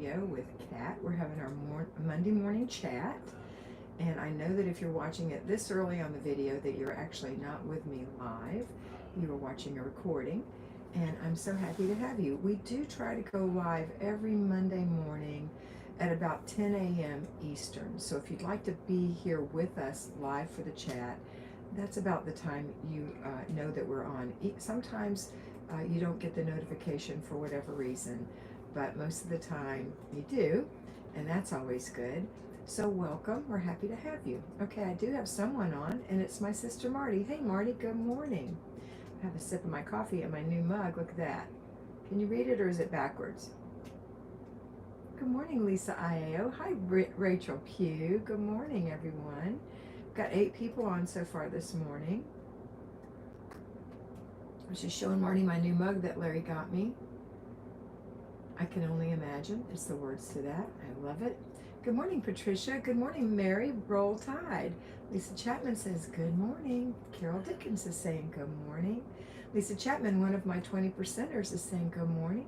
video with Kat. We're having our Monday morning chat. And I know that if you're watching it this early on the video that you're actually not with me live. You are watching a recording. And I'm so happy to have you. We do try to go live every Monday morning at about 10 a.m. Eastern. So if you'd like to be here with us live for the chat, that's about the time you know that we're on. Sometimes you don't get the notification for whatever reason, but most of the time you do, and that's always good. So welcome, we're happy to have you. Okay, I do have someone on, and it's my sister Marty. Hey Marty, good morning. I have a sip of my coffee in my new mug, look at that. Can you read it or is it backwards? Good morning, Lisa Iao. Hi, Rachel Pugh. Good morning, everyone. Got 8 people on so far this morning. I was just showing Marty my new mug that Larry got me. I can only imagine. It's the words to that. I love it. Good morning, Patricia. Good morning, Mary. Roll Tide. Lisa Chapman says good morning. Carol Dickens is saying good morning. Lisa Chapman, one of my 20%ers, is saying good morning.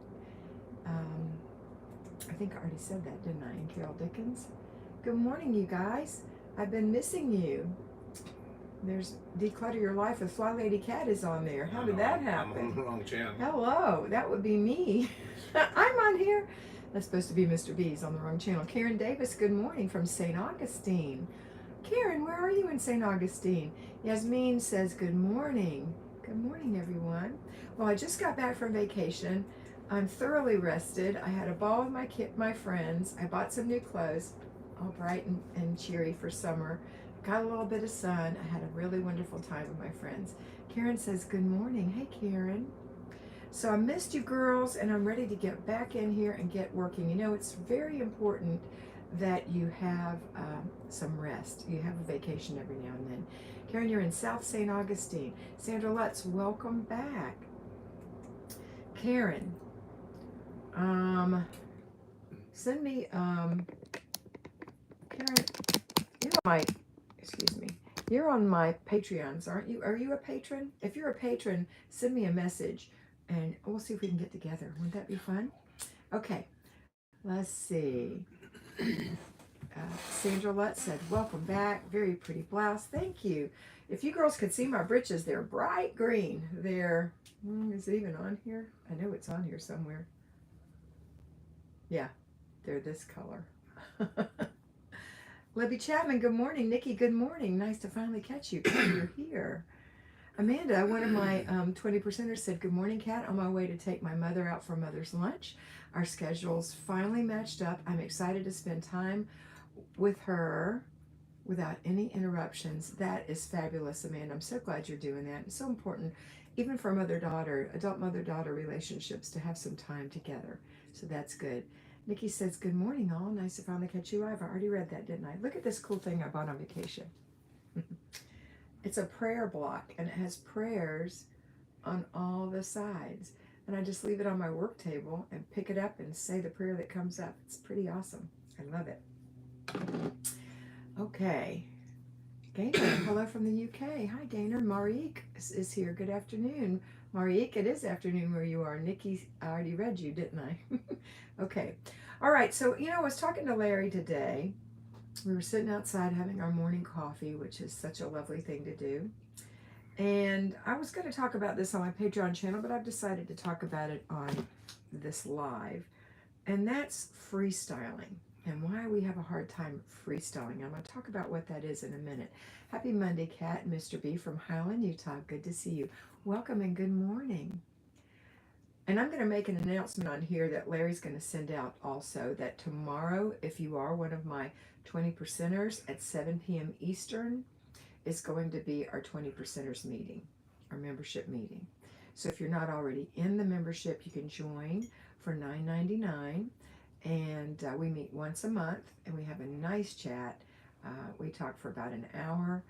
I think I already said that, didn't I? And Carol Dickens. Good morning, you guys. I've been missing you. There's Declutter Your Life with Flylady Kat is on there. How did that happen? I'm on the wrong channel. Hello, that would be me. I'm on here. That's supposed to be Mr. B's on the wrong channel. Karen Davis, good morning from St. Augustine. Karen, where are you in St. Augustine? Yasmin says good morning. Good morning, everyone. Well, I just got back from vacation. I'm thoroughly rested. I had a ball with my friends. I bought some new clothes, all bright and cheery for summer. Got a little bit of sun. I had a really wonderful time with my friends. Karen says, good morning. Hey, Karen. So I missed you girls, and I'm ready to get back in here and get working. You know, it's very important that you have some rest. You have a vacation every now and then. Karen, you're in South St. Augustine. Sandra Lutz, welcome back. Karen, send me, Karen, you're on my Patreons, aren't you? Are you a patron? If you're a patron, send me a message and we'll see if we can get together. Wouldn't that be fun? Okay, let's see. Sandra Lutz said, welcome back. Very pretty blouse. Thank you. If you girls could see my britches, they're bright green. They're, is it even on here? I know it's on here somewhere. Yeah, they're this color. Libby Chapman, good morning. Nikki, good morning. Nice to finally catch you. You're here. Amanda, one of my 20%ers, said, good morning, Kat. On my way to take my mother out for mother's lunch. Our schedules finally matched up. I'm excited to spend time with her without any interruptions. That is fabulous, Amanda. I'm so glad you're doing that. It's so important, even for mother-daughter, adult mother-daughter relationships, to have some time together. So that's good. Nikki says, good morning, all. Nice to finally catch you. I've already read that, didn't I? Look at this cool thing I bought on vacation. It's a prayer block, and it has prayers on all the sides. And I just leave it on my work table and pick it up and say the prayer that comes up. It's pretty awesome. I love it. Okay. Gaynor, hello from the UK. Hi, Gaynor. Marique is here. Good afternoon. Marique, it is afternoon where you are. Nikki, I already read you, didn't I? Okay. All right. So, you know, I was talking to Larry today. We were sitting outside having our morning coffee, which is such a lovely thing to do. And I was going to talk about this on my Patreon channel, but I've decided to talk about it on this live. And that's freestyling and why we have a hard time freestyling. I'm going to talk about what that is in a minute. Happy Monday, Kat and Mr. B from Highland, Utah. Good to see you. Welcome and good morning. And I'm going to make an announcement on here that Larry's going to send out also, that tomorrow, if you are one of my 20%ers at 7 p.m. Eastern, is going to be our 20%ers meeting, our membership meeting. So if you're not already in the membership, you can join for $9.99. And we meet once a month and we have a nice chat. We talk for about an hour.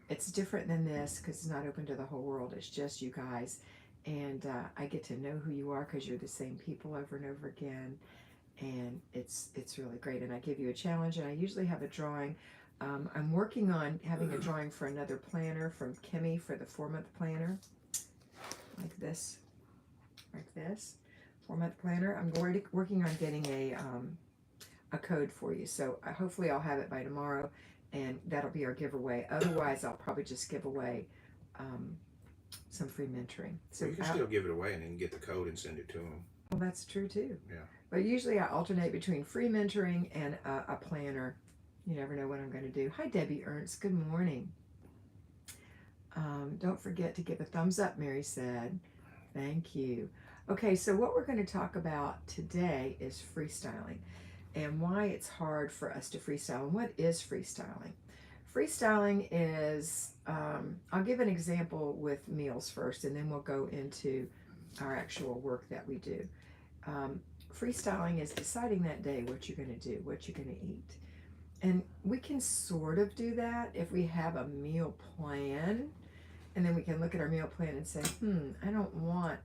It's different than this because it's not open to the whole world. It's just you guys. And I get to know who you are because you're the same people over and over again. And it's really great. And I give you a challenge, and I usually have a drawing. I'm working on having a drawing for another planner from Kimmy for the 4-month planner. Like this. 4-month planner. I'm working on getting a a code for you. So hopefully I'll have it by tomorrow, and that'll be our giveaway. Otherwise, I'll probably just give away um, some free mentoring. So Well, you can still give it away and then get the code and send it to them. well, that's true too. Yeah. But usually I alternate between free mentoring and a planner. You never know what I'm going to do. Hi, Debbie Ernst. Good morning. Don't forget to give a thumbs up, Mary said. Thank you. Okay, so what we're going to talk about today is freestyling and why it's hard for us to freestyle. And what is freestyling? Freestyling is, I'll give an example with meals first, and then we'll go into our actual work that we do. Freestyling is deciding that day what you're going to do, what you're going to eat. And we can sort of do that if we have a meal plan, and then we can look at our meal plan and say, I don't want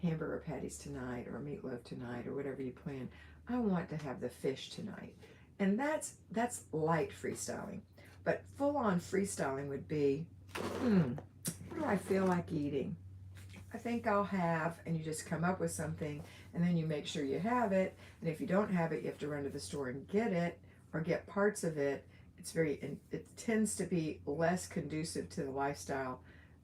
hamburger patties tonight or meatloaf tonight or whatever you plan. I want to have the fish tonight. And that's light freestyling. But full-on freestyling would be, what do I feel like eating? I think I'll have, and you just come up with something, and then you make sure you have it. And if you don't have it, you have to run to the store and get it, or get parts of it. It tends to be less conducive to the lifestyle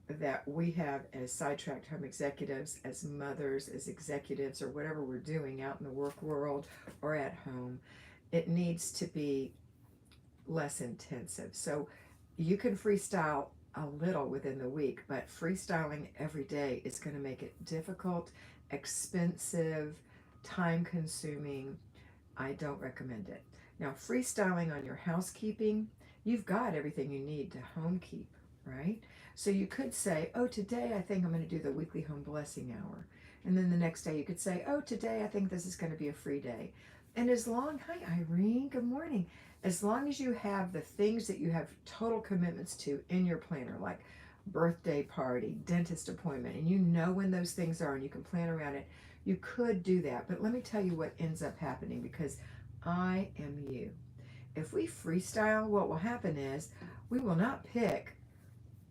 that we have as sidetracked home executives, as mothers, as executives, or whatever we're doing out in the work world or at home. It needs to be less intensive. So you can freestyle a little within the week, but freestyling every day is going to make it difficult, expensive, time consuming. I don't recommend it. Now, freestyling on your housekeeping, you've got everything you need to home keep, right? So you could say, oh, today I think I'm going to do the weekly home blessing hour. And then the next day you could say, oh, today I think this is going to be a free day. And hi Irene, good morning. As long as you have the things that you have total commitments to in your planner, like birthday party, dentist appointment, and you know when those things are and you can plan around it, you could do that. But let me tell you what ends up happening, because I am you. If we freestyle, what will happen is we will not pick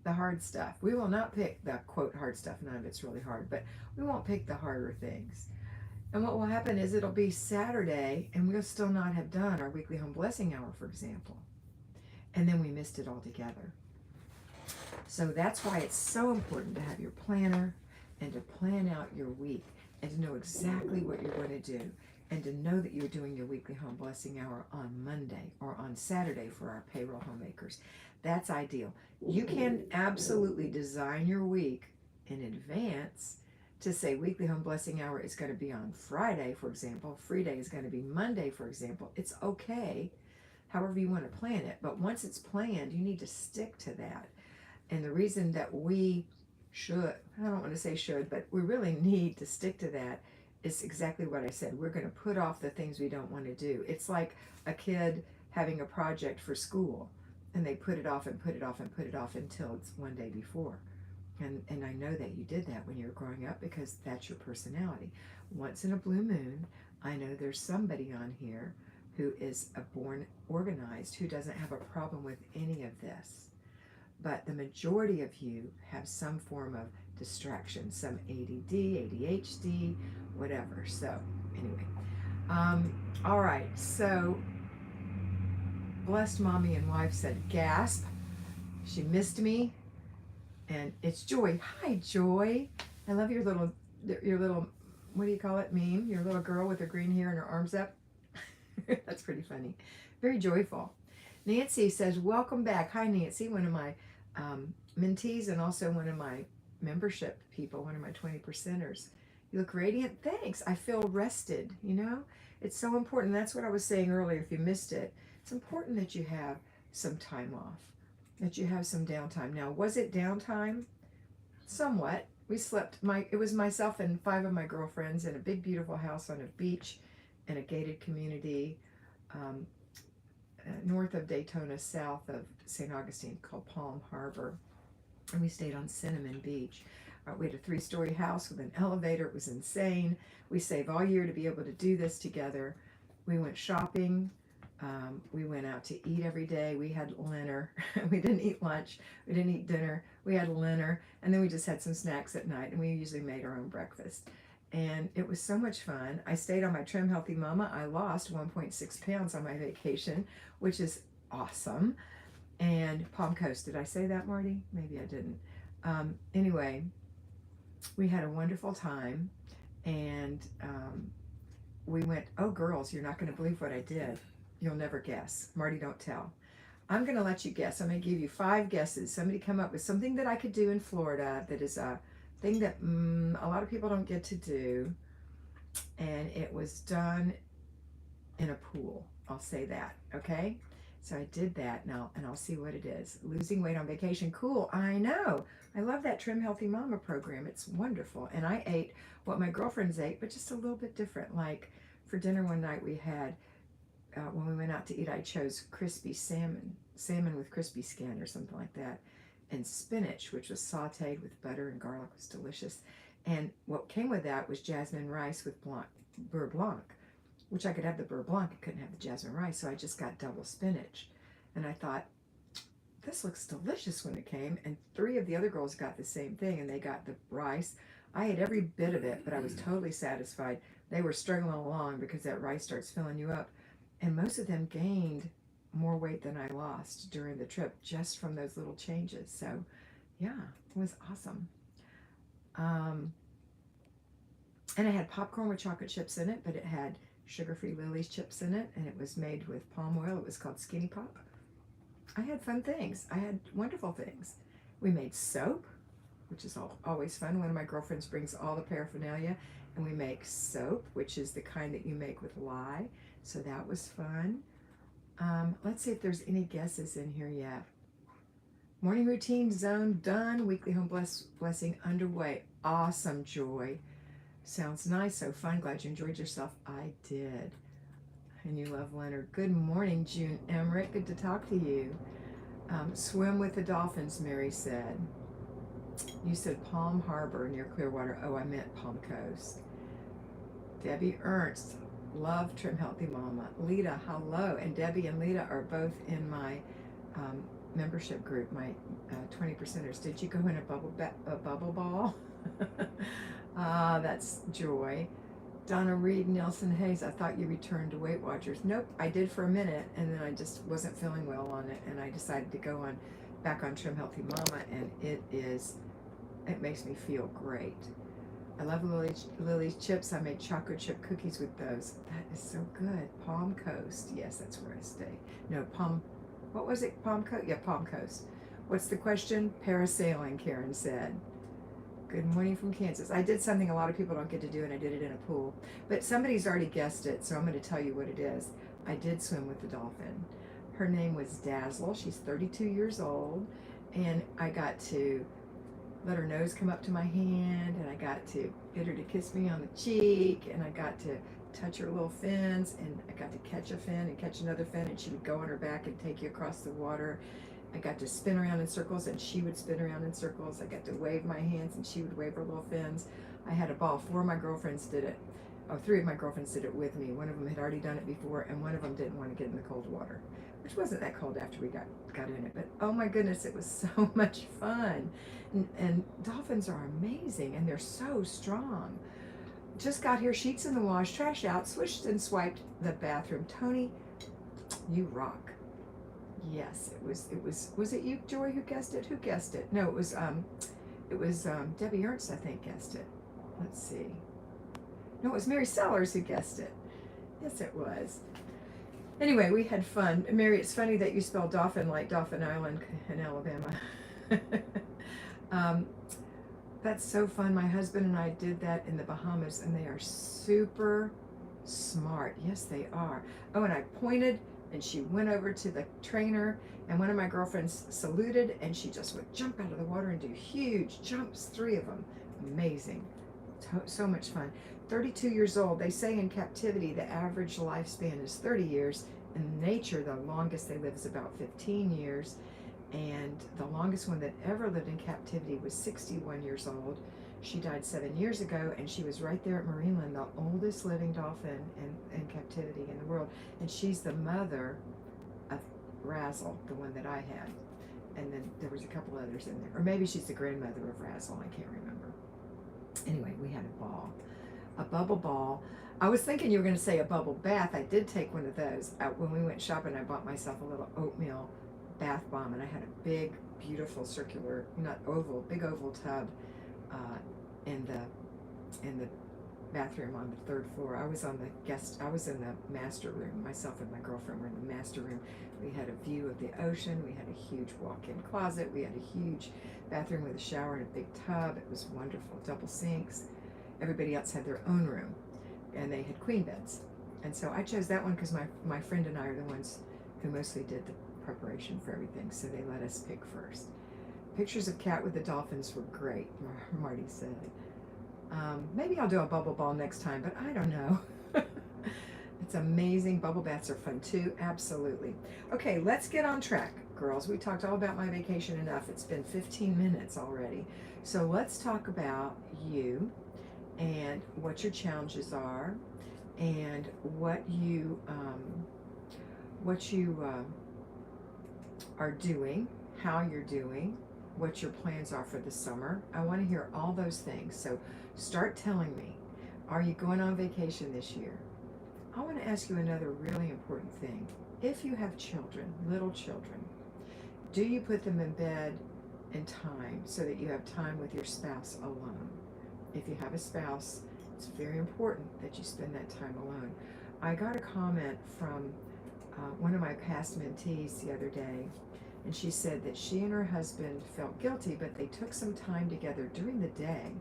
the hard stuff. We will not pick the quote hard stuff. None of it's really hard, but we won't pick the harder things. And what will happen is it'll be Saturday and we'll still not have done our weekly home blessing hour, for example. And then we missed it altogether. So that's why it's so important to have your planner and to plan out your week and to know exactly what you're going to do, and to know that you're doing your weekly home blessing hour on Monday or on Saturday for our payroll homemakers. That's ideal. You can absolutely design your week in advance to say weekly home blessing hour is going to be on Friday, for example. Free day is going to be Monday, for example. It's okay, however you want to plan it. But once it's planned, you need to stick to that. And the reason that we should, I don't want to say should, but we really need to stick to that is exactly what I said. We're going to put off the things we don't want to do. It's like a kid having a project for school, and they put it off and put it off and put it off until it's one day before. And I know that you did that when you were growing up, because that's your personality. Once in a blue moon, I know there's somebody on here who is a born organized, who doesn't have a problem with any of this. But the majority of you have some form of distraction, some ADD, ADHD, whatever. So anyway, all right. So blessed mommy and wife said, gasp. She missed me. And it's Joy. Hi, Joy. I love your little, what do you call it, meme? Your little girl with her green hair and her arms up. That's pretty funny. Very joyful. Nancy says, welcome back. Hi, Nancy, one of my mentees and also one of my membership people, one of my 20%ers. You look radiant. Thanks. I feel rested, you know? It's so important. That's what I was saying earlier, if you missed it. It's important that you have some time off, that you have some downtime. Now, was it downtime? Somewhat. We slept, it was myself and 5 of my girlfriends in a big, beautiful house on a beach in a gated community north of Daytona, south of St. Augustine, called Palm Harbor. And we stayed on Cinnamon Beach. We had a 3-story house with an elevator. It was insane. We saved all year to be able to do this together. We went shopping. We went out to eat every day. We had dinner. We didn't eat lunch. We didn't eat dinner. We had dinner. And then we just had some snacks at night. And we usually made our own breakfast. and it was so much fun. I stayed on my Trim Healthy Mama. I lost 1.6 pounds on my vacation, which is awesome. And Palm Coast, did I say that, Marty? Maybe I didn't. Anyway, we had a wonderful time, and we went, oh, girls, you're not going to believe what I did. You'll never guess. Marty, don't tell. I'm going to let you guess. I'm going to give you 5 guesses. Somebody come up with something that I could do in Florida that is a thing that a lot of people don't get to do, and it was done in a pool. I'll say that, okay? So I did that now, and I'll see what it is. Losing weight on vacation. Cool, I know. I love that Trim Healthy Mama program. It's wonderful. And I ate what my girlfriends ate, but just a little bit different. Like for dinner one night we had, when we went out to eat, I chose crispy salmon with crispy skin or something like that, and spinach, which was sauteed with butter and garlic. It was delicious. And what came with that was jasmine rice with beurre blanc, which I could have the beurre blanc. I couldn't have the jasmine rice, so I just got double spinach. And I thought, this looks delicious when it came. And 3 of the other girls got the same thing, and they got the rice. I ate every bit of it, but I was totally satisfied. They were struggling along because that rice starts filling you up. And most of them gained more weight than I lost during the trip just from those little changes. So, yeah, it was awesome. And it had popcorn with chocolate chips in it, but it had sugar-free Lily's chips in it, and it was made with palm oil. It was called Skinny Pop. I had fun things. I had wonderful things. We made soap, which is always fun. One of my girlfriends brings all the paraphernalia, and we make soap, which is the kind that you make with lye. So that was fun. Let's see if there's any guesses in here yet. Morning routine zone done. Weekly home blessing underway. Awesome, Joy. Sounds nice, so fun. Glad you enjoyed yourself. I did. And you love Leonard. Good morning, June Emmerich. Good to talk to you. Swim with the dolphins, Mary said. You said Palm Harbor near Clearwater. Oh, I meant Palm Coast. Debbie Ernst. Love Trim Healthy Mama. Lita, hello. And Debbie and Lita are both in my membership group, my 20%ers. Did you go in a bubble ball? That's Joy. Donna Reed, Nelson Hayes, I thought you returned to Weight Watchers. Nope, I did for a minute, and then I just wasn't feeling well on it, and I decided to go back on Trim Healthy Mama, and it makes me feel great. I love Lily's chips. I made chocolate chip cookies with those. That is so good. Palm Coast. Yes, that's where I stay. No, what was it? Palm Coast? Yeah, Palm Coast. What's the question? Parasailing, Karen said. Good morning from Kansas. I did something a lot of people don't get to do, and I did it in a pool. But somebody's already guessed it, so I'm going to tell you what it is. I did swim with the dolphin. Her name was Dazzle. She's 32 years old, and I got to let her nose come up to my hand, and I got to get her to kiss me on the cheek, and I got to touch her little fins, and I got to catch a fin and catch another fin, and she would go on her back and take you across the water. I got to spin around in circles, and she would spin around in circles. I got to wave my hands, and she would wave her little fins. I had a ball. 4 of my girlfriends did it. Oh, 3 of my girlfriends did it with me. One of them had already done it before, and one of them didn't want to get in the cold water, which wasn't that cold after we got in it. But oh my goodness, it was so much fun. And dolphins are amazing, and they're so strong. Just got here, sheets in the wash, trash out, swished and swiped the bathroom. Tony, you rock. Yes, it was it you, Joy, who guessed it? Who guessed it? No, it was Debbie Ernst, I think, guessed it. Let's see. No, it was Mary Sellers who guessed it. Yes, it was. Anyway, we had fun. Mary, it's funny that you spell dolphin like Dauphin Island in Alabama. That's so fun. My husband and I did that in the Bahamas, and they are super smart. Yes, they are. Oh, and I pointed, and she went over to the trainer, and one of my girlfriends saluted, and she just would jump out of the water and do huge jumps, 3 of them. Amazing. So much fun. 32 years old. They say in captivity the average lifespan is 30 years. In nature, the longest they live is about 15 years. And the longest one that ever lived in captivity was 61 years old. She died 7 years ago, and she was right there at Marineland, the oldest living dolphin in captivity in the world. And she's the mother of Razzle, the one that I had. And then there was a couple others in there. Or maybe she's the grandmother of Razzle, I can't remember. Anyway, we had a ball. a bubble ball. I was thinking you were going to say a bubble bath. I did take one of those. When we went shopping, I bought myself a little oatmeal bath bomb, and I had a big, beautiful circular, not oval, big oval tub uh, in the bathroom on the third floor. I was in the master room. Myself and my girlfriend were in the master room. We had a view of the ocean. We had a huge walk-in closet. We had a huge bathroom with a shower and a big tub. It was wonderful. Double sinks. Everybody else had their own room, and they had queen beds. And so I chose that one because my friend and I are the ones who mostly did the preparation for everything, so they let us pick first. Pictures of Kat with the dolphins were great, Marty said. Maybe I'll do a bubble ball next time, but I don't know. It's amazing. Bubble baths are fun too. Absolutely. Okay, let's get on track, girls. We talked all about my vacation enough. It's been 15 minutes already. So let's talk about you and what your challenges are and what you are doing, how you're doing, what your plans are for the summer. I want to hear all those things. So start telling me, are you going on vacation this year? I want to ask you another really important thing. If you have children, little children, do you put them in bed in time so that you have time with your spouse alone? If you have a spouse, it's very important that you spend that time alone. I got a comment from one of my past mentees the other day, and she said that she and her husband felt guilty, but they took some time together during the day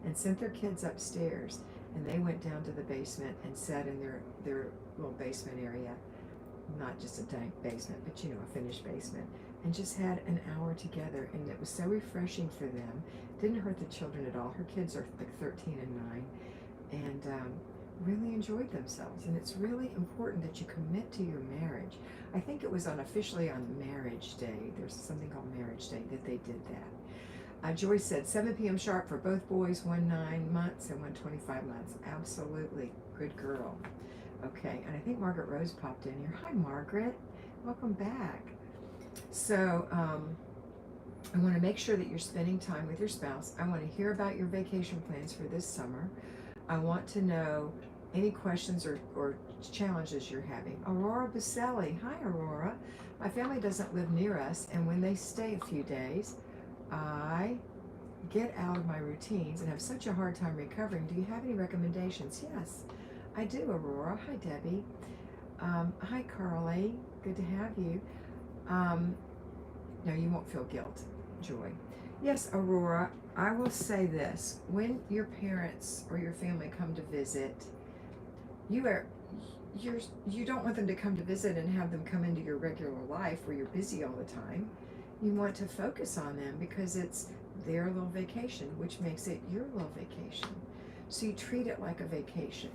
and sent their kids upstairs, and they went down to the basement and sat in their little basement area, not just a dank basement, but a finished basement, and just had an hour together, and it was so refreshing for them. Didn't hurt the children at all. Her kids are like 13 and 9, and really enjoyed themselves. And it's really important that you commit to your marriage. I think it was officially on Marriage Day. There's something called Marriage Day that they did that. Joyce said 7 p.m. sharp for both boys, one 9 months and one 25 months. Absolutely. Good girl. Okay, and I think Margaret Rose popped in here. Hi, Margaret. Welcome back. So I want to make sure that you're spending time with your spouse. I want to hear about your vacation plans for this summer. I want to know any questions or challenges you're having. Aurora Baselli. Hi, Aurora. My family doesn't live near us, and when they stay a few days, I get out of my routines and have such a hard time recovering. Do you have any recommendations? Yes, I do, Aurora. Hi, Debbie. Hi, Carly. Good to have you. No, you won't feel guilt, Joy. Yes, Aurora, I will say this. When your parents or your family come to visit, you don't want them to come to visit and have them come into your regular life where you're busy all the time. You want to focus on them because it's their little vacation, which makes it your little vacation. So you treat it like a vacation.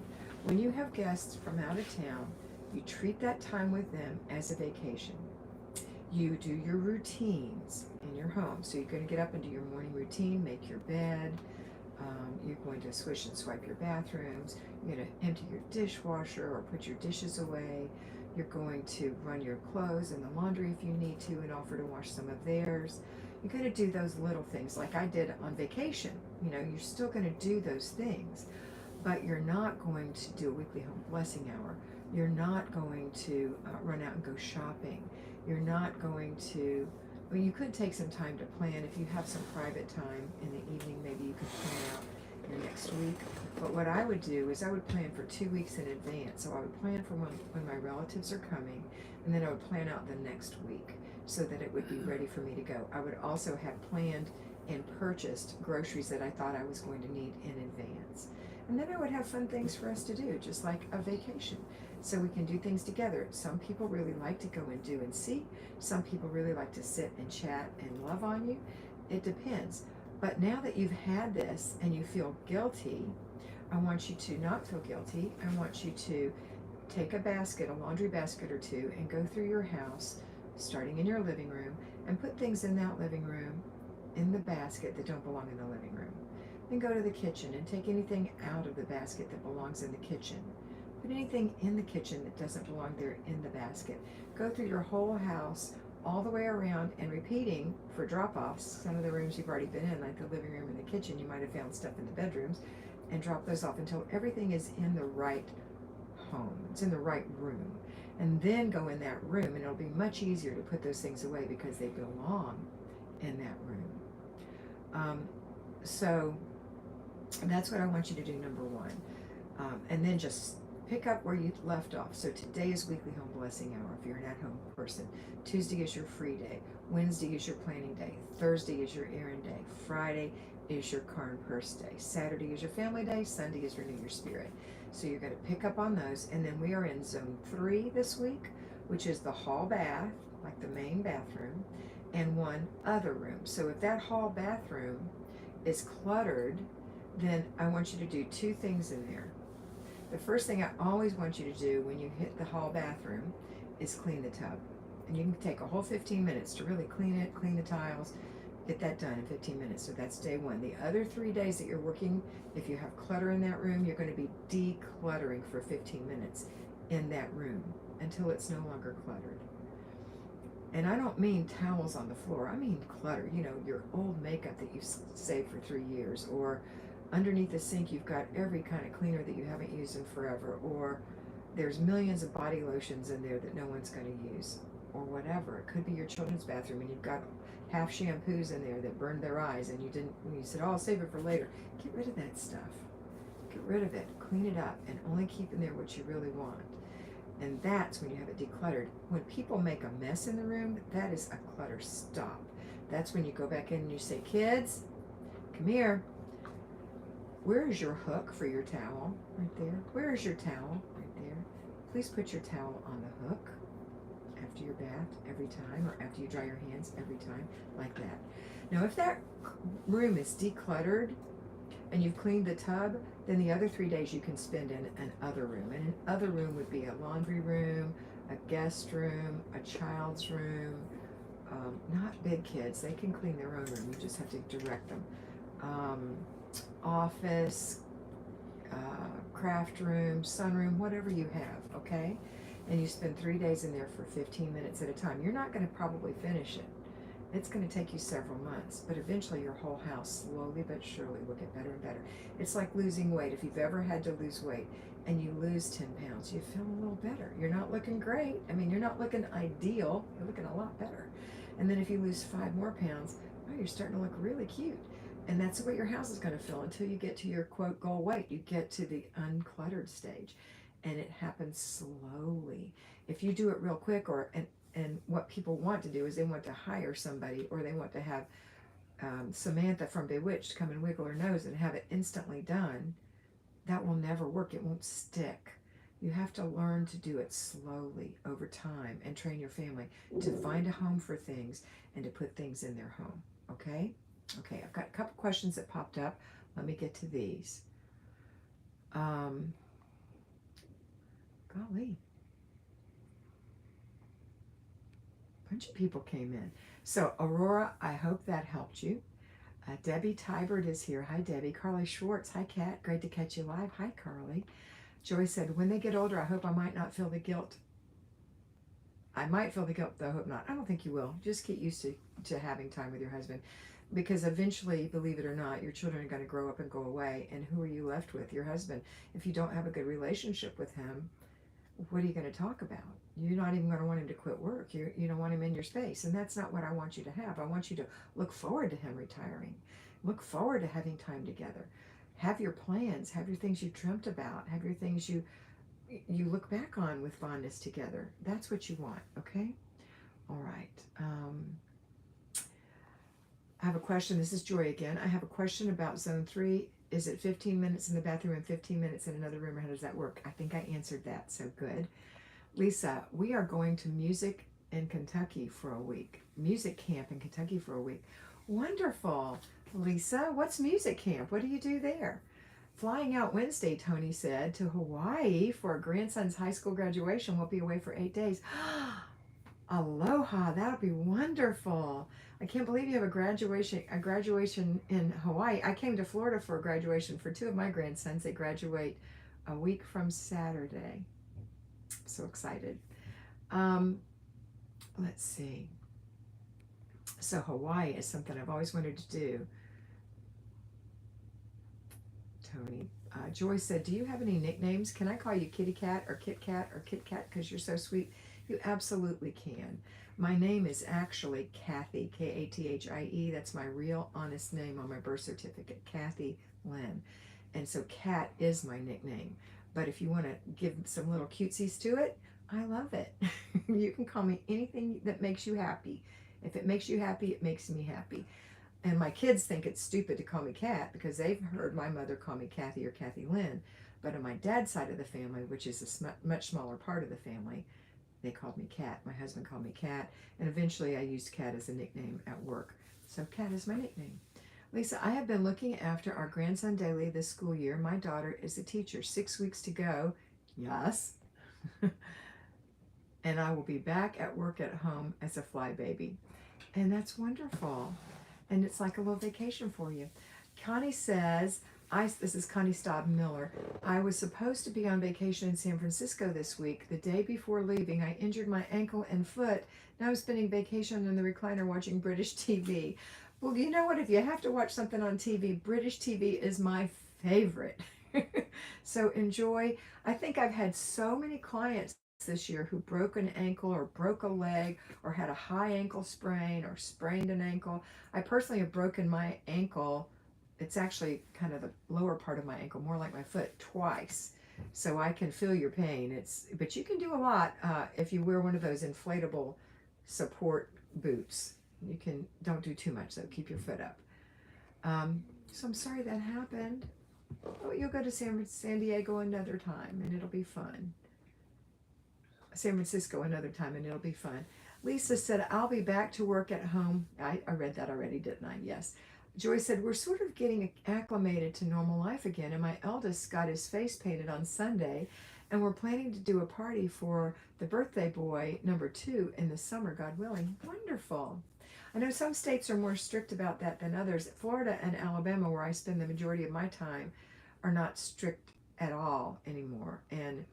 When you have guests from out of town, you treat that time with them as a vacation. You do your routines in your home. So you're going to get up and do your morning routine, make your bed. You're going to swish and swipe your bathrooms. You're going to empty your dishwasher or put your dishes away. You're going to run your clothes in the laundry if you need to and offer to wash some of theirs. You're going to do those little things like I did on vacation. You're still going to do those things, but you're not going to do a weekly home blessing hour. You're not going to run out and go shopping. You're not going to, you could take some time to plan. If you have some private time in the evening, maybe you could plan out your next week. But what I would do is I would plan for 2 weeks in advance. So I would plan for when my relatives are coming, and then I would plan out the next week so that it would be ready for me to go. I would also have planned and purchased groceries that I thought I was going to need in advance. And then I would have fun things for us to do, just like a vacation. So we can do things together. Some people really like to go and do and see. Some people really like to sit and chat and love on you. It depends. But now that you've had this and you feel guilty, I want you to not feel guilty. I want you to take a basket, a laundry basket or two, and go through your house, starting in your living room, and put things in that living room in the basket that don't belong in the living room. Then go to the kitchen and take anything out of the basket that belongs in the kitchen. Put anything in the kitchen that doesn't belong there in the basket. Go through your whole house all the way around and repeating for drop-offs. Some of the rooms you've already been in, like the living room and the kitchen, you might have found stuff in the bedrooms. and drop those off until everything is in the right home. It's in the right room. And then go in that room, and it'll be much easier to put those things away because they belong in that room. So that's what I want you to do, number one. And then just pick up where you left off. So today is weekly home blessing hour if you're an at-home person. Tuesday is your free day. Wednesday is your planning day. Thursday is your errand day. Friday is your car and purse day. Saturday is your family day. Sunday is renew your spirit. So you're going to pick up on those. And then we are in zone 3 this week, which is the hall bath, like the main bathroom, and one other room. So if that hall bathroom is cluttered, then I want you to do 2 things in there. The first thing I always want you to do when you hit the hall bathroom is clean the tub. And you can take a whole 15 minutes to really clean it, clean the tiles, get that done in 15 minutes. So that's day 1. The other 3 days that you're working, if you have clutter in that room, you're going to be decluttering for 15 minutes in that room until it's no longer cluttered. And I don't mean towels on the floor. I mean clutter. You know, your old makeup that you've saved for 3 years, or underneath the sink you've got every kind of cleaner that you haven't used in forever, or there's millions of body lotions in there that no one's going to use, or whatever. It could be your children's bathroom and you've got half shampoos in there that burned their eyes, and you said, oh, I'll save it for later. Get rid of that stuff. Get rid of it. Clean it up, and only keep in there what you really want. And that's when you have it decluttered. When people make a mess in the room, that is a clutter stop. That's when you go back in and you say, kids, come here. Where is your hook for your towel? Right there. Where is your towel? Right there. Please put your towel on the hook after your bath every time, or after you dry your hands every time, like that. Now, if that room is decluttered and you've cleaned the tub, then the other 3 days you can spend in an other room. And an other room would be a laundry room, a guest room, a child's room. Not big kids. They can clean their own room. You just have to direct them. Office, craft room, sunroom, whatever you have, okay? And you spend 3 days in there for 15 minutes at a time. You're not going to probably finish it. It's going to take you several months, but eventually your whole house, slowly but surely, will get better and better. It's like losing weight. If you've ever had to lose weight and you lose 10 pounds, you feel a little better. You're not looking great. I mean, you're not looking ideal. You're looking a lot better. And then if you lose 5 more pounds, oh, you're starting to look really cute. And that's what your house is going to feel until you get to your, quote, goal weight. You get to the uncluttered stage. And it happens slowly. If you do it real quick, and what people want to do is they want to hire somebody, or they want to have Samantha from Bewitched come and wiggle her nose and have it instantly done, that will never work. It won't stick. You have to learn to do it slowly over time and train your family to find a home for things and to put things in their home. Okay? Okay, I've got a couple questions that popped up. Let me get to these. Golly. A bunch of people came in. So, Aurora, I hope that helped you. Debbie Tybert is here. Hi, Debbie. Carly Schwartz. Hi, Kat. Great to catch you live. Hi, Carly. Joy said, when they get older, I hope I might not feel the guilt. I might feel the guilt, though I hope not. I don't think you will. Just get used to having time with your husband. Because eventually, believe it or not, your children are going to grow up and go away. And who are you left with? Your husband. If you don't have a good relationship with him, what are you going to talk about? You're not even going to want him to quit work. You don't want him in your space. And that's not what I want you to have. I want you to look forward to him retiring. Look forward to having time together. Have your plans. Have your things you dreamt about. Have your things you look back on with fondness together. That's what you want, okay? All right. I have a question. This is Joy again. I have a question about Zone 3. Is it 15 minutes in the bathroom and 15 minutes in another room, or how does that work? I think I answered that, so good. Lisa, we are going to music in Kentucky for a week. Music camp in Kentucky for a week. Wonderful. Lisa, what's music camp? What do you do there? Flying out Wednesday, Tony said, to Hawaii for a grandson's high school graduation. We'll be away for 8 days. Aloha, that'll be wonderful. I can't believe you have a graduation in Hawaii. I came to Florida for a graduation for 2 of my grandsons. They graduate a week from Saturday. I'm so excited. Let's see. So Hawaii is something I've always wanted to do. Tony, Joy said, do you have any nicknames? Can I call you Kitty Cat or Kit Cat or Kit Kat because you're so sweet? You absolutely can. My name is actually Kathy, Kathie. That's my real honest name on my birth certificate, Kathy Lynn. And so Cat is my nickname. But if you want to give some little cutesies to it, I love it. You can call me anything that makes you happy. If it makes you happy, it makes me happy. And my kids think it's stupid to call me Kat because they've heard my mother call me Kathy or Kathy Lynn. But on my dad's side of the family, which is a much smaller part of the family, they called me Kat. My husband called me Kat. And eventually I used Kat as a nickname at work. So Kat is my nickname. Lisa, I have been looking after our grandson daily this school year. My daughter is a teacher. 6 weeks to go. Yes. And I will be back at work at home as a fly baby. And that's wonderful. And it's like a little vacation for you. Connie says, this is Connie Staub Miller. I was supposed to be on vacation in San Francisco this week. The day before leaving, I injured my ankle and foot. Now I'm spending vacation in the recliner watching British TV. Well, you know what? If you have to watch something on TV, British TV is my favorite. So enjoy. I think I've had so many clients this year who broke an ankle or broke a leg or had a high ankle sprain or sprained an ankle. I personally have broken my ankle. It's actually kind of the lower part of my ankle, more like my foot, twice. So I can feel your pain. But you can do a lot if you wear one of those inflatable support boots. Don't do too much though. Keep your foot up. So I'm sorry that happened. Oh, you'll go to San Diego another time and it'll be fun. San Francisco another time and it'll be fun. Lisa said, I'll be back to work at home. I read that already, didn't I? Yes. Joy said, we're sort of getting acclimated to normal life again, and my eldest got his face painted on Sunday, and we're planning to do a party for the birthday boy, number 2, in the summer, God willing. Wonderful. I know some states are more strict about that than others. Florida and Alabama, where I spend the majority of my time, are not strict at all anymore. And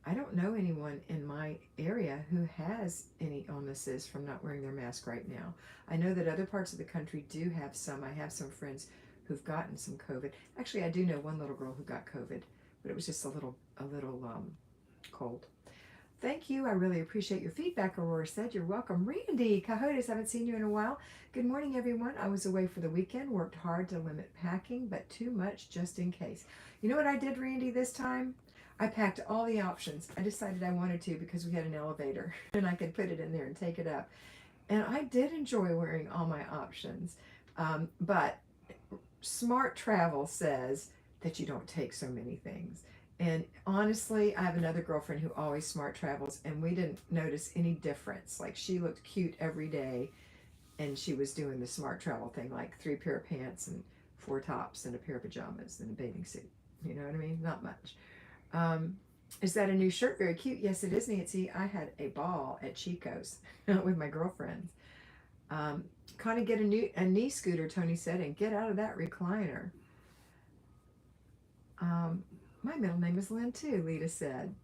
I don't know anyone in my area who has any illnesses from not wearing their mask right now. I know that other parts of the country do have some. I have some friends who've gotten some COVID. Actually, I do know one little girl who got COVID, but it was just a little cold. Thank you. I really appreciate your feedback, Aurora said. You're welcome. Randy Cahotis, haven't seen you in a while. Good morning, everyone. I was away for the weekend, worked hard to limit packing, but too much just in case. You know what I did, Randy, this time? I packed all the options. I decided I wanted to because we had an elevator and I could put it in there and take it up. And I did enjoy wearing all my options. But smart travel says that you don't take so many things. And honestly, I have another girlfriend who always smart travels, and we didn't notice any difference. Like, she looked cute every day, and she was doing the smart travel thing, like 3 pair of pants and 4 tops and a pair of pajamas and a bathing suit. You know what I mean? Not much. Is that a new shirt? Very cute. Yes, it is, Nancy. I had a ball at Chico's with my girlfriends. Connie, get a knee scooter, Tony said, and get out of that recliner. My middle name is Lynn too, Lita said.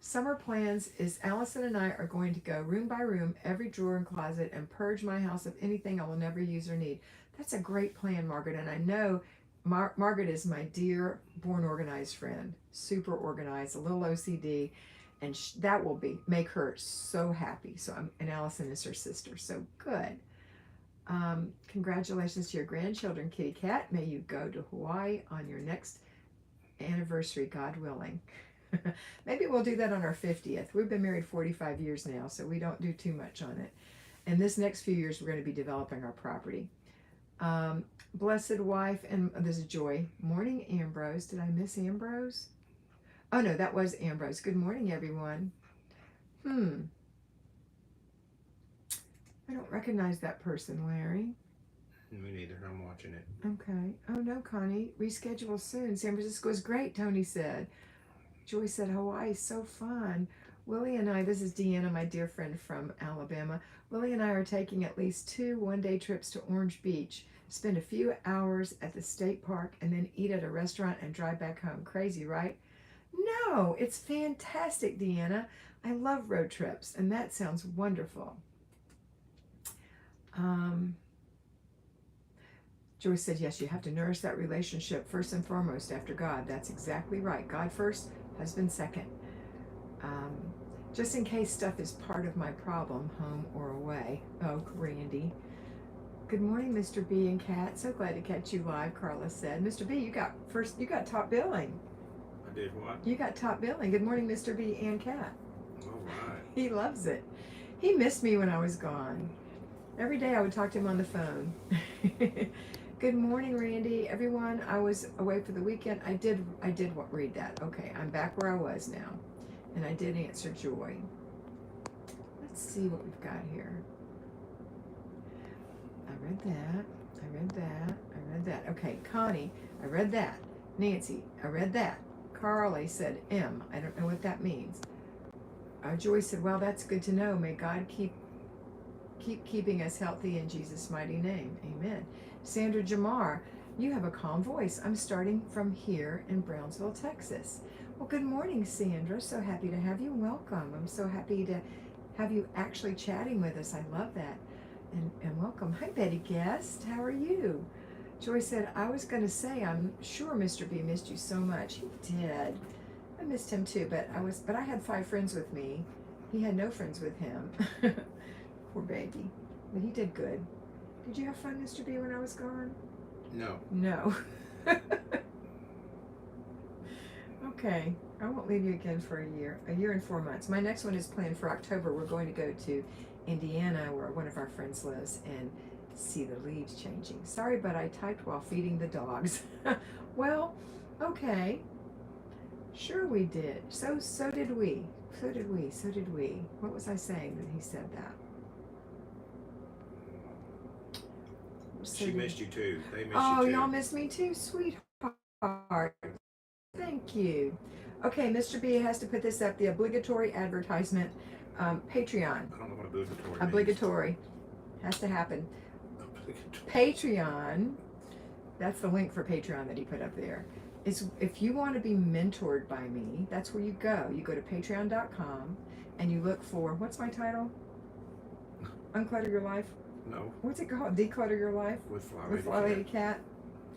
Summer plans is Allison and I are going to go room by room, every drawer and closet, and purge my house of anything I will never use or need. That's a great plan, Margaret, and I know Margaret is my dear born organized friend, super organized, a little OCD, and that will make her so happy. And Allison is her sister, so good. Congratulations to your grandchildren, Kitty Cat. May you go to Hawaii on your next anniversary, God willing. Maybe we'll do that on our 50th. We've been married 45 years now, so we don't do too much on it. And this next few years, we're going to be developing our property. Blessed wife, and this is Joy. Morning, Ambrose. Did I miss Ambrose? Oh, no, that was Ambrose. Good morning, everyone. I don't recognize that person, Larry. Me neither. I'm watching it. Okay. Oh, no, Connie. Reschedule soon. San Francisco is great, Tony said. Joy said, Hawaii is so fun. Willie and I, this is Deanna, my dear friend from Alabama. Willie and I are taking at least 2 one-day trips to Orange Beach, spend a few hours at the state park, and then eat at a restaurant and drive back home. Crazy, right? No, it's fantastic, Deanna. I love road trips, and that sounds wonderful. Joyce said, yes, you have to nourish that relationship first and foremost after God. That's exactly right. God first, husband second. Um, just in case stuff is part of my problem, home or away. Oh, Randy. Good morning, Mr. B and Kat. So glad to catch you live, Carla said. Mr. B, you got top billing. I did what? You got top billing. Good morning, Mr. B and Kat. All right. He loves it. He missed me when I was gone. Every day I would talk to him on the phone. Good morning, Randy. Everyone, I was away for the weekend. I did read that. Okay, I'm back where I was now. And I did answer Joy. Let's see what we've got here. I read that. I read that. I read that. Okay, Connie, I read that. Nancy, I read that. Carly said M. I don't know what that means. Joy said, well, that's good to know. May God keep keeping us healthy in Jesus' mighty name. Amen. Sandra Jamar, you have a calm voice. I'm starting from here in Brownsville, Texas. Well, good morning, Sandra. So happy to have you. Welcome. I'm so happy to have you actually chatting with us. I love that. And welcome. Hi, Betty Guest. How are you? Joy said, I was going to say, I'm sure Mr. B missed you so much. He did. I missed him too, but I had 5 friends with me. He had no friends with him. Poor baby. But he did good. Did you have fun, Mr. B, when I was gone? No. No. Okay. I won't leave you again for a year and 4 months. My next one is planned for October. We're going to go to Indiana, where one of our friends lives, and see the leaves changing. Sorry, but I typed while feeding the dogs. Well, okay. Sure we did. So did we. So did we. What was I saying that he said that? She missed you too. They missed you too. Oh, y'all missed me too, sweetheart. Thank you. Okay, Mr. B has to put this up, the obligatory advertisement, Patreon. I don't know what obligatory means. Obligatory. Has to happen. Patreon, that's the link for Patreon that he put up there. Is if you want to be mentored by me, that's where you go. You go to patreon.com and you look for, what's my title? Unclutter Your Life? No. What's it called? Declutter Your Life? With Flylady Kat.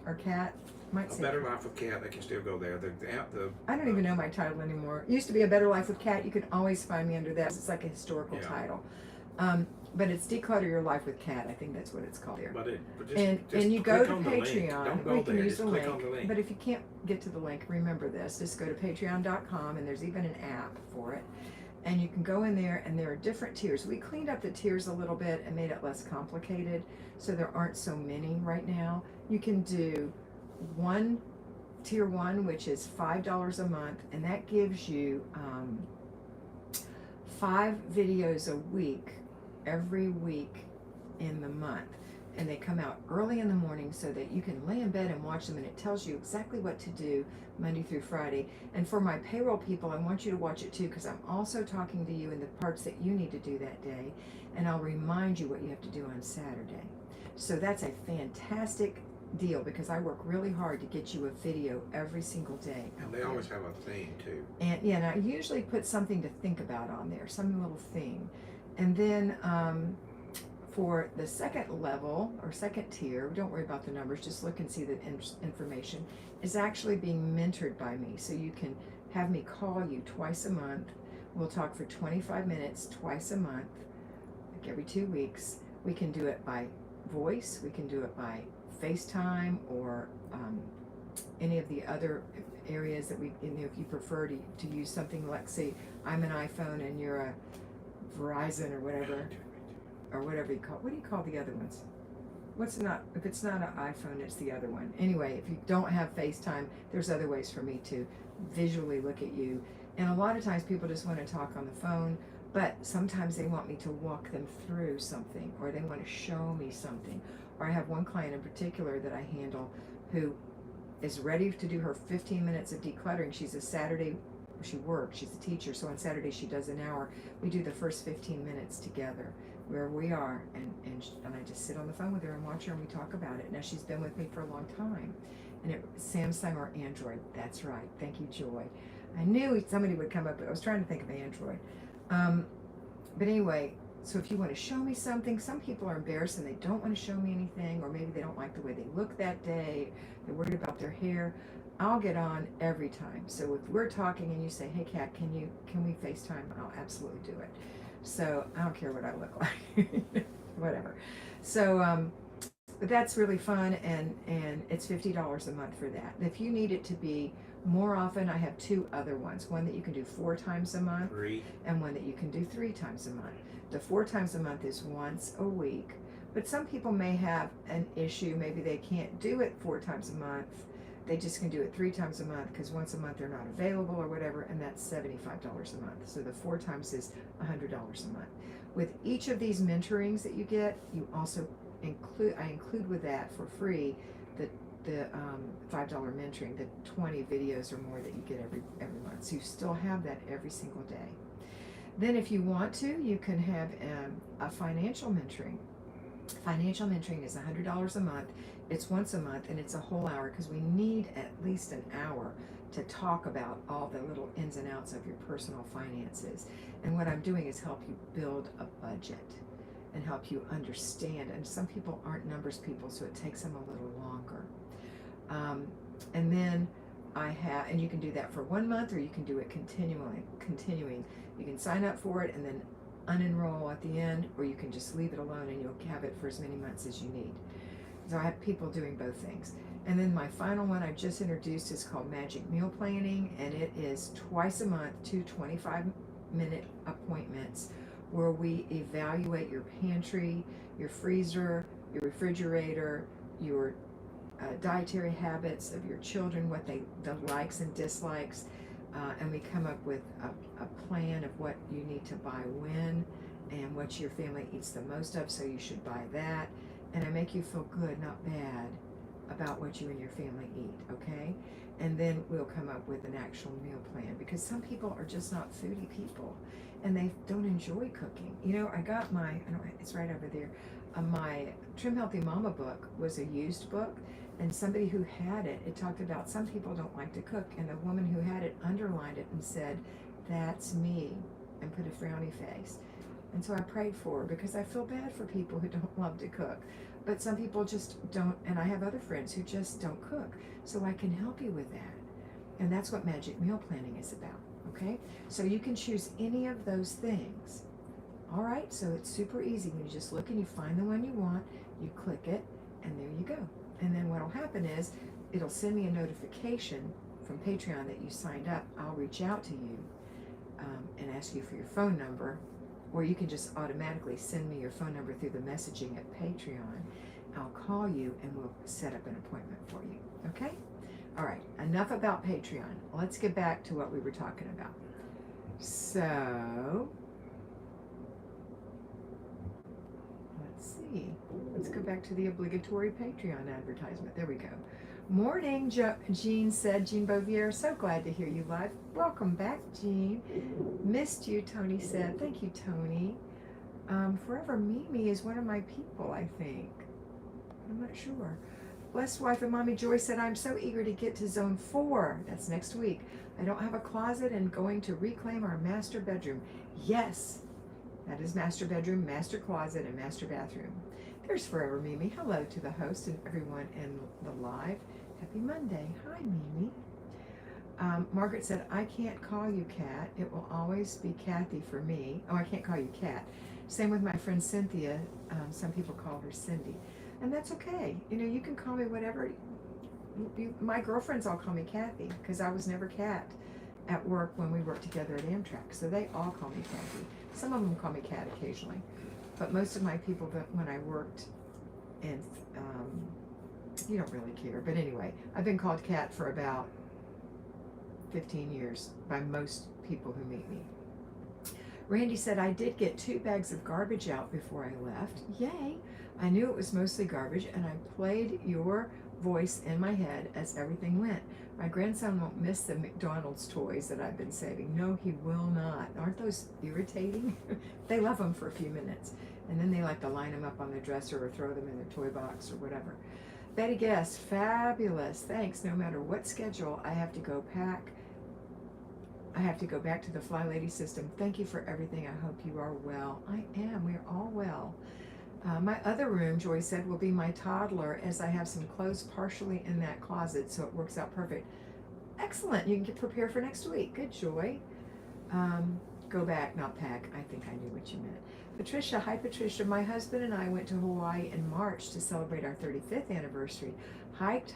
Or Kat. Might A say Better Life with Kat. They can still go there. I don't even know my title anymore. It used to be A Better Life with Kat. You could always find me under that. It's like a historical title. But it's Declutter Your Life with Kat. I think that's what it's called there. And you go to Patreon. We can use the link. But if you can't get to the link, remember this. Just go to patreon.com, and there's even an app for it. And you can go in there, and there are different tiers. We cleaned up the tiers a little bit and made it less complicated, so there aren't so many right now. You can do tier 1, which is $5 a month, and that gives you 5 videos a week, every week in the month. And they come out early in the morning so that you can lay in bed and watch them, and it tells you exactly what to do Monday through Friday. And for my payroll people, I want you to watch it too, because I'm also talking to you in the parts that you need to do that day, and I'll remind you what you have to do on Saturday. So that's a fantastic deal, because I work really hard to get you a video every single day. And they always have a theme too. And yeah, and I usually put something to think about on there, some little theme. And then for the second level or second tier, don't worry about the numbers, just look and see the information, is actually being mentored by me. So you can have me call you twice a month. We'll talk for 25 minutes twice a month, like every 2 weeks. We can do it by voice, we can do it by FaceTime, or any of the other areas that if you prefer to use something like, say, I'm an iPhone and you're a Verizon or whatever you call. What do you call the other ones? If it's not an iPhone, it's the other one. Anyway, if you don't have FaceTime, there's other ways for me to visually look at you. And a lot of times people just want to talk on the phone, but sometimes they want me to walk them through something, or they want to show me something. Or I have one client in particular that I handle who is ready to do her 15 minutes of decluttering. She's she's a teacher, so on Saturday she does an hour. We do the first 15 minutes together where we are, and I just sit on the phone with her and watch her, and we talk about it. Now, she's been with me for a long time, and Samsung or Android. That's right. Thank you, Joy. I knew somebody would come up, but I was trying to think of Android. But anyway, So if you want to show me something, some people are embarrassed and they don't want to show me anything, or maybe they don't like the way they look that day, they're worried about their hair. I'll get on every time. So if we're talking and you say, hey Kat, can we FaceTime? I'll absolutely do it. So I don't care what I look like. Whatever. So but that's really fun, and it's $50 a month for that. If you need it to be more often, I have two other ones. One that you can do 4 times a month, 3. and one that you can do 3 times a month. The 4 times a month is once a week, but some people may have an issue. Maybe they can't do it 4 times a month. They just can do it 3 times a month because once a month they're not available or whatever, and that's $75 a month. So the 4 times is $100 a month. With each of these mentorings that you get, you also I include with that for free the $5 mentoring, the 20 videos or more that you get every month. So you still have that every single day. Then if you want to, you can have a financial mentoring. Financial mentoring is $100 a month. It's once a month, and it's a whole hour because we need at least an hour to talk about all the little ins and outs of your personal finances. And what I'm doing is help you build a budget and help you understand. And some people aren't numbers people, so it takes them a little longer. And then and you can do that for 1 month, or you can do it continuing. You can sign up for it and then unenroll at the end, or you can just leave it alone and you'll have it for as many months as you need. So I have people doing both things. And then my final one I just introduced is called Magic Meal Planning, and it is twice a month, 2 25-minute appointments where we evaluate your pantry, your freezer, your refrigerator, your dietary habits of your children, the likes and dislikes, and we come up with a plan of what you need to buy when and what your family eats the most of, so you should buy that. And I make you feel good, not bad, about what you and your family eat, okay? And then we'll come up with an actual meal plan, because some people are just not foodie people and they don't enjoy cooking. You know, I got it's right over there. My Trim Healthy Mama book was a used book, and somebody who had it talked about some people don't like to cook, and the woman who had it underlined it and said, that's me, and put a frowny face. And so I prayed for her, because I feel bad for people who don't love to cook. But some people just don't, and I have other friends who just don't cook. So I can help you with that. And that's what Magic Meal Planning is about, okay? So you can choose any of those things. All right, so it's super easy. When you just look and you find the one you want, you click it, and there you go. And then what'll happen is, it'll send me a notification from Patreon that you signed up. I'll reach out to you and ask you for your phone number, or you can just automatically send me your phone number through the messaging at Patreon. I'll call you and we'll set up an appointment for you, okay? All right, enough about Patreon. Let's get back to what we were talking about. So, let's see. Let's go back to the obligatory Patreon advertisement. There we go. Morning, Jean said. Jean Bouvier, so glad to hear you live. Welcome back, Jean. Missed you, Tony said. Thank you, Tony. Forever Mimi is one of my people, I think. I'm not sure. Blessed Wife and Mommy Joy said, I'm so eager to get to Zone 4. That's next week. I don't have a closet and going to reclaim our master bedroom. Yes, that is master bedroom, master closet, and master bathroom. There's Forever Mimi. Hello to the host and everyone in the live. Happy Monday. Hi, Mimi. Margaret said, I can't call you Kat. It will always be Kathy for me. Oh, I can't call you Kat. Same with my friend Cynthia. Some people call her Cindy. And that's okay. You know, you can call me whatever. My girlfriends all call me Kathy, because I was never Kat at work when we worked together at Amtrak. So they all call me Kathy. Some of them call me Kat occasionally. But most of my people, when I worked in, you don't really care. But anyway, I've been called Kat for about 15 years by most people who meet me. Randy said, I did get 2 bags of garbage out before I left. Yay! I knew it was mostly garbage, and I played your voice in my head as everything went. My grandson won't miss the McDonald's toys that I've been saving. No, he will not. Aren't those irritating? They love them for a few minutes, and then they like to line them up on their dresser or throw them in their toy box or whatever. Betty Guest, fabulous. Thanks. No matter what schedule I have to go pack I have to go back to the Flylady system. Thank you for everything. I hope you are well. I am. We're all well. My other room, Joy said, will be my toddler, as I have some clothes partially in that closet, so it works out perfect. Excellent. You can get prepared for next week. Good, Joy. Go back, not pack. I think I knew what you meant. Patricia, hi Patricia. My husband and I went to Hawaii in March to celebrate our 35th anniversary. Hiked,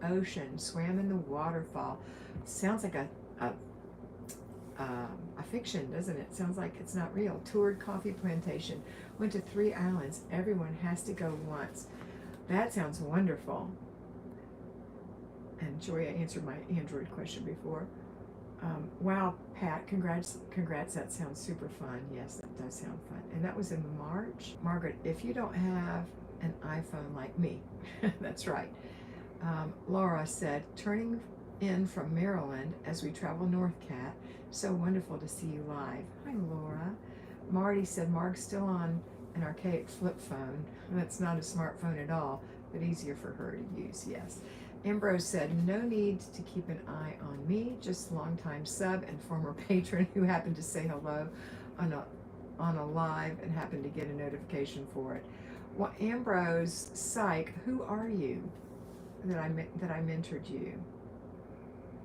ocean, swam in the waterfall. Sounds like a fiction, doesn't it? Sounds like it's not real. Toured coffee plantation. Went to 3 islands. Everyone has to go once. That sounds wonderful. And Joy, I answered my Android question before. Wow, Pat, congrats. That sounds super fun. Yes, that does sound fun. And that was in March. Margaret, if you don't have an iPhone like me, that's right. Laura said, turning in from Maryland as we travel north, Kat. So wonderful to see you live. Hi, Laura. Marty said, Marg's still on an archaic flip phone. That's not a smartphone at all, but easier for her to use, yes. Ambrose said, no need to keep an eye on me, just longtime sub and former patron who happened to say hello on a live and happened to get a notification for it. Well, Ambrose, psych, who are you that I mentored you?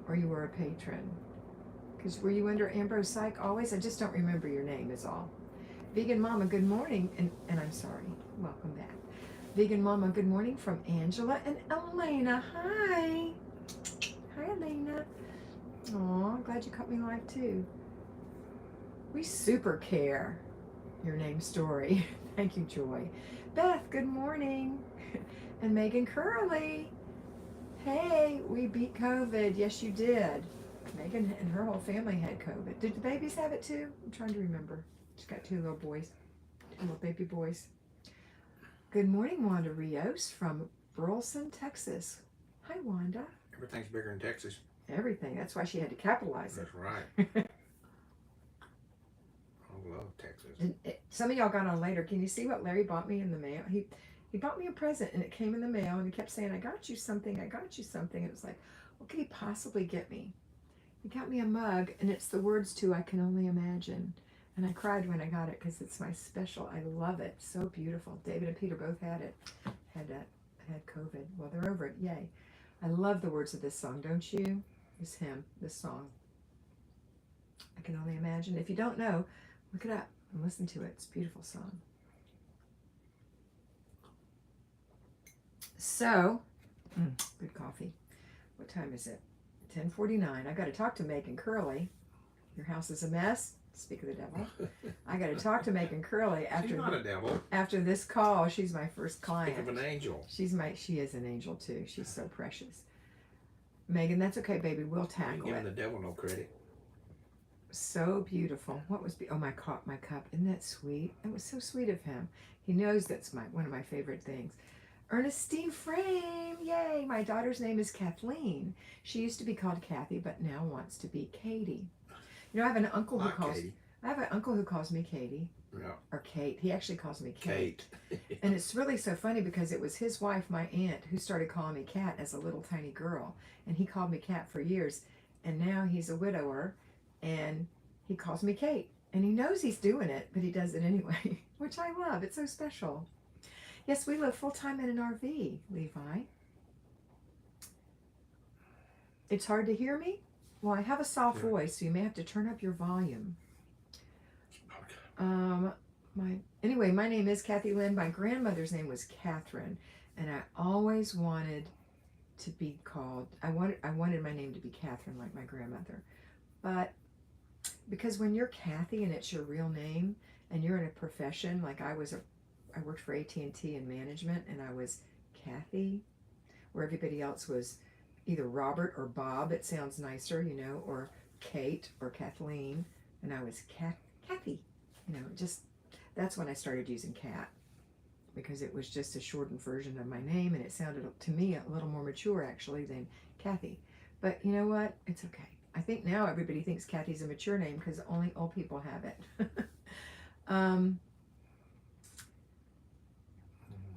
Or you were a patron? Because were you under Ambrose Psych always? I just don't remember your name is all. Vegan Mama, good morning. And I'm sorry. Welcome back. Vegan Mama, good morning from Angela and Elena. Hi. Hi, Elena. Aw, glad you caught me live too. We super care. Your name story. Thank you, Joy. Beth, good morning. And Megan Curley. Hey, we beat COVID. Yes, you did. Megan and her whole family had COVID. Did the babies have it too? I'm trying to remember. She's got 2 little boys. 2 little baby boys. Good morning, Wanda Rios from Burleson, Texas. Hi, Wanda. Everything's bigger in Texas. Everything. That's why she had to capitalize it. That's right. I love Texas. Some of y'all got on later. Can you see what Larry bought me in the mail? He bought me a present, and it came in the mail, and he kept saying, I got you something. And it was like, what could he possibly get me? He got me a mug, and it's the words to I Can Only Imagine. And I cried when I got it because it's my special. I love it. So beautiful. David and Peter both had it. Had COVID. Well, they're over it. Yay. I love the words of this song, don't you? This hymn, this song. I Can Only Imagine. If you don't know, look it up and listen to it. It's a beautiful song. So, good coffee. What time is it? 10:49. I got to talk to Megan Curley. Your house is a mess. Speak of the devil. I got to talk to Megan Curley after. She's not a devil. After this call, she's my first client. Think of an angel. She is an angel too. She's so precious. Megan, that's okay, baby. We'll tackle it. You ain't giving the devil no credit. So beautiful. What was my cup? Isn't that sweet? It was so sweet of him. He knows that's one of my favorite things. Ernestine Frame, yay! My daughter's name is Kathleen. She used to be called Kathy, but now wants to be Katie. You know, I have an uncle who calls me Katie. Yeah. Or Kate. He actually calls me Kate. Kate. And it's really so funny because it was his wife, my aunt, who started calling me Kat as a little tiny girl. And he called me Kat for years. And now he's a widower and he calls me Kate. And he knows he's doing it, but he does it anyway, which I love. It's so special. Yes, we live full-time in an RV, Levi. It's hard to hear me? Well, I have a soft voice, so you may have to turn up your volume. Anyway, my name is Kathy Lynn. My grandmother's name was Catherine, and I always wanted to be called, I wanted my name to be Catherine like my grandmother. But because when you're Kathy and it's your real name, and you're in a profession, like I worked for AT&T in management, and I was Kathy, where everybody else was either Robert or Bob, it sounds nicer, you know, or Kate or Kathleen, and I was Kathy, you know, just, that's when I started using Kat, because it was just a shortened version of my name, and it sounded to me a little more mature actually than Kathy. But you know what, it's okay. I think now everybody thinks Kathy's a mature name because only old people have it.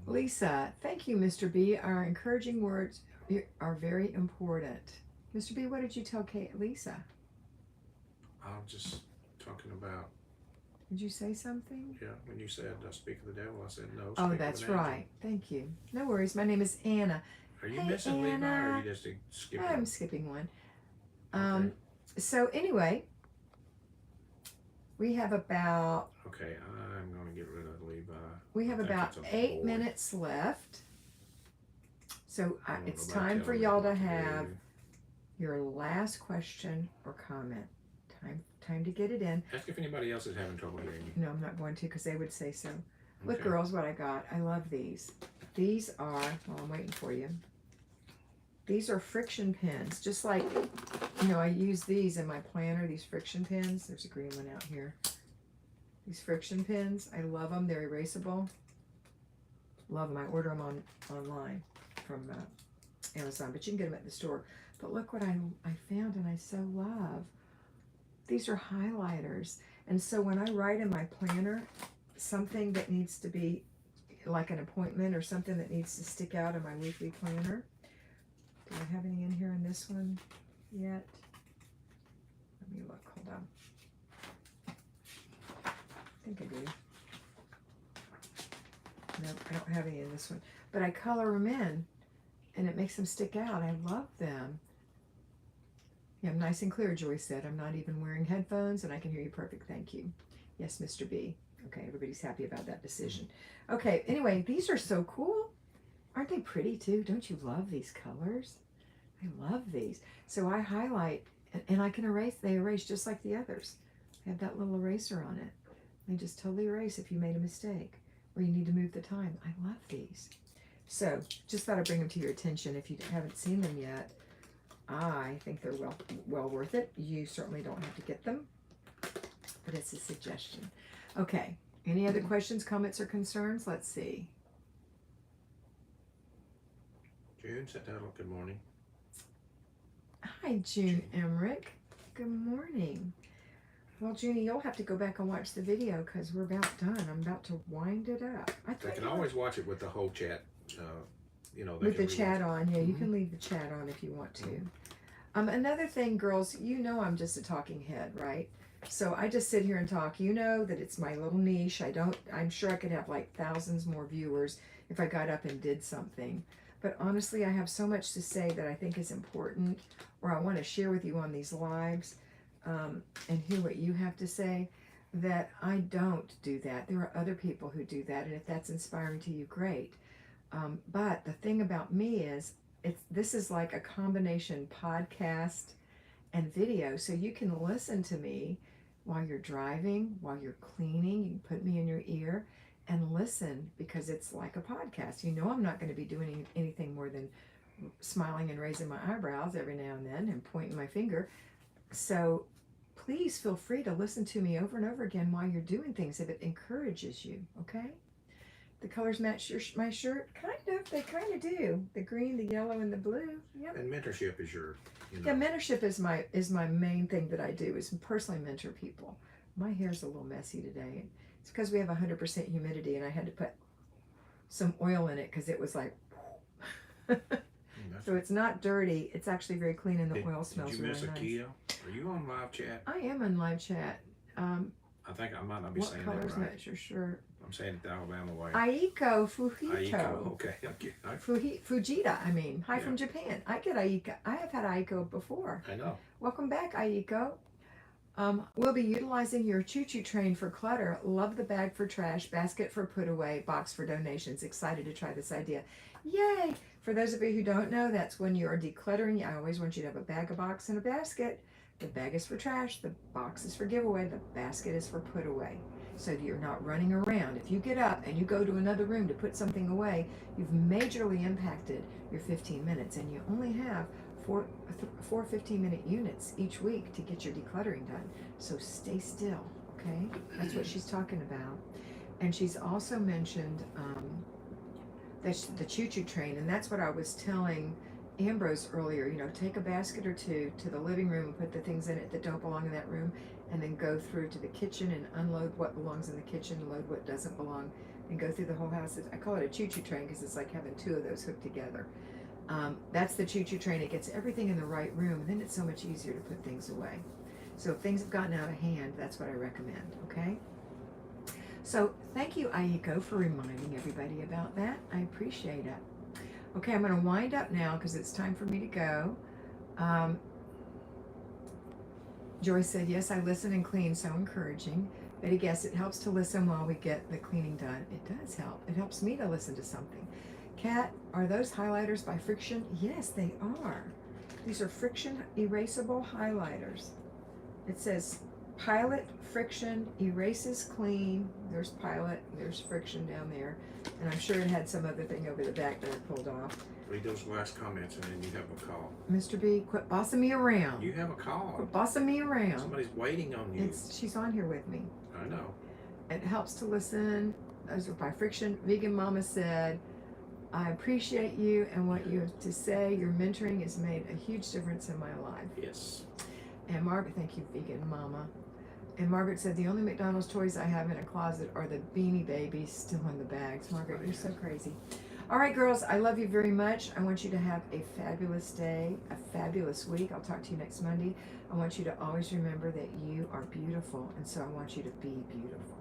Lisa, thank you, Mr. B. Our encouraging words are very important. Mr. B, what did you tell Lisa? I'm just talking about, Did you say something? yeah, when you said speak of the devil, I said no, Oh, speak that's of an angel. right. Thank you. No worries. My name is Anna. Are you Hey, missing Levi, or are Anna. you just skipping I'm him? skipping one. Okay. So anyway, we have about Okay, I'm going to get rid of Levi. we have I think about it's a 8 boy. minutes left. So I don't want it's nobody time for telling me y'all to what have do. your last question or comment. Time to get it in. Ask if anybody else is having trouble hearing you. No, I'm not going to because they would say so. Look, Okay. girls, what I got. I love these. These are, well, I'm waiting for you. These are friction pins. Just like, you know, I use these in my planner, these friction pins. There's a green one out here. These friction pins, I love them. They're erasable. Love them. I order them online from Amazon, but you can get them at the store. But look what I found and I so love. These are highlighters. And so when I write in my planner something that needs to be like an appointment or something that needs to stick out in my weekly planner. Do I have any in here in this one yet? Let me look. Hold on. I think I do. Nope, I don't have any in this one. But I color them in and it makes them stick out. I love them. Yeah, I'm nice and clear, Joy said. I'm not even wearing headphones and I can hear you perfect. Thank you. Yes, Mr. B. Okay, everybody's happy about that decision. Okay, anyway, these are so cool. Aren't they pretty too? Don't you love these colors? I love these. So I highlight and I can erase. They erase just like the others. I have that little eraser on it. They just totally erase if you made a mistake or you need to move the time. I love these. So just thought I'd bring them to your attention if you haven't seen them yet. I think they're well worth it. You certainly don't have to get them, but it's a suggestion. Okay, any other questions, comments, or concerns? Let's see. June said hello. Good morning. Hi, June Emmerich. Good morning. Well, Junie, you'll have to go back and watch the video because we're about done. I'm about to wind it up. They can always watch it with the whole chat. You know, with the chat on. Yeah, you can leave the chat on if you want to. Another thing, girls, you know I'm just a talking head, right? So I just sit here and talk. You know that it's my little niche. I'm sure I could have like thousands more viewers if I got up and did something. But honestly, I have so much to say that I think is important or I want to share with you on these lives and hear what you have to say, that I don't do that. There are other people who do that, and if that's inspiring to you, great. But the thing about me is, this is like a combination podcast and video, so you can listen to me while you're driving, while you're cleaning. You can put me in your ear and listen because it's like a podcast. You know I'm not going to be doing anything more than smiling and raising my eyebrows every now and then and pointing my finger. So please feel free to listen to me over and over again while you're doing things if it encourages you, okay? The colors match my shirt? Kind of. They kind of do. The green, the yellow, and the blue. Yep. And mentorship is your, Yeah, mentorship is my main thing that I do, is personally mentor people. My hair's a little messy today. It's because we have 100% humidity, and I had to put some oil in it because it was like... So it's not dirty. It's actually very clean, and the oil smells really nice. Did you miss Akia? Are you on live chat? I am on live chat. I think I might not be saying that right. What colors match your shirt? I'm saying it the Alabama way. Aiko Fujito. Aiko, okay. Fujita, I mean. Hi from Japan. I get Aiko. I have had Aiko before. I know. Welcome back, Aiko. We'll be utilizing your choo-choo train for clutter. Love the bag for trash, basket for put away, box for donations. Excited to try this idea. Yay! For those of you who don't know, that's when you are decluttering. I always want you to have a bag, a box, and a basket. The bag is for trash, the box is for giveaway, the basket is for put away. So you're not running around. If you get up and you go to another room to put something away, you've majorly impacted your 15 minutes, and you only have four 15-minute units each week to get your decluttering done. So stay still, okay? That's what she's talking about. And she's also mentioned the choo-choo train, and that's what I was telling Ambrose earlier. You know, take a basket or two to the living room and put the things in it that don't belong in that room, and then go through to the kitchen and unload what belongs in the kitchen, load what doesn't belong, and go through the whole house. I call it a choo-choo train because it's like having two of those hooked together. That's the choo-choo train. It gets everything in the right room, and then it's so much easier to put things away. So if things have gotten out of hand, that's what I recommend, okay? So thank you, Aiko, for reminding everybody about that. I appreciate it. Okay, I'm going to wind up now because it's time for me to go. Joyce said, yes, I listen and clean, so encouraging. Betty guessed it helps to listen while we get the cleaning done. It does help. It helps me to listen to something. Kat, are those highlighters by Friction? Yes, they are. These are Friction erasable highlighters. It says Pilot Friction erases clean. There's Pilot, there's Friction down there. And I'm sure it had some other thing over the back that I pulled off. Read those last comments and then you have a call. Mr. B, quit bossing me around. You have a call. Quit bossing me around. Somebody's waiting on you. She's on here with me. I know. It helps to listen. Those are by Friction. Vegan Mama said, I appreciate you and what you have to say. Your mentoring has made a huge difference in my life. Yes. And Margaret, thank you, Vegan Mama. And Margaret said, the only McDonald's toys I have in a closet are the Beanie Babies still in the bags. Margaret, you're so crazy. All right, girls, I love you very much. I want you to have a fabulous day, a fabulous week. I'll talk to you next Monday. I want you to always remember that you are beautiful, and so I want you to be beautiful.